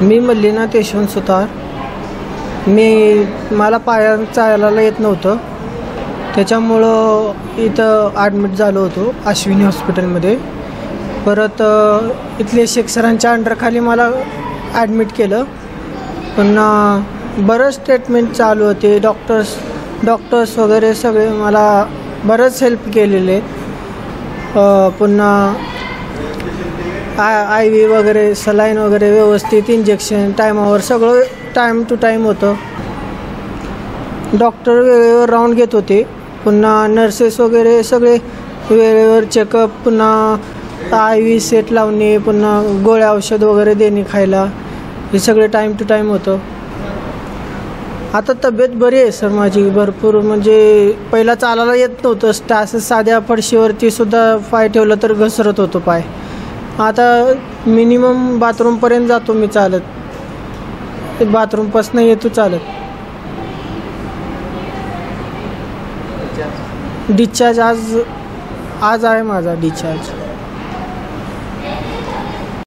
मी मल्लीनाथ यशवंत सुतार. मला पायानं चालायला येत नव्हतं, त्याच्यामुळं इथं ॲडमिट झालो होतो अश्विनी हॉस्पिटलमध्ये. परत इथले सरांच्या अंडरखाली मला ॲडमिट केलं. पुन्हा बरंच ट्रीटमेंट चालू होते. डॉक्टर्स वगैरे सगळे मला बरंच हेल्प केलेले. पुन्हा आय व्ही वगैरे, सलाईन वगैरे व्यवस्थित, इंजेक्शन टायमावर, सगळं टाईम टू टाईम होतं. डॉक्टर वेळेवर राऊंड घेत होते. पुन्हा नर्सेस वगैरे सगळे वेळेवर चेकअप, पुन्हा आय व्ही सेट लावणे, पुन्हा गोळ्या औषध वगैरे देणे खायला, हे सगळे टाईम टू टाईम होतं. आता तब्येत बरी आहे सर माझी भरपूर. म्हणजे पहिला चालायला येत नव्हतं, असं साध्या फडशीवरती सुद्धा पाय ठेवलं तर घसरत होतो पाय. आता मिनिमम बाथरूमपर्यंत जातो मी चालत, बाथरूमपासून येतो चालत. डिस्चार्ज आज आहे माझा डिस्चार्ज.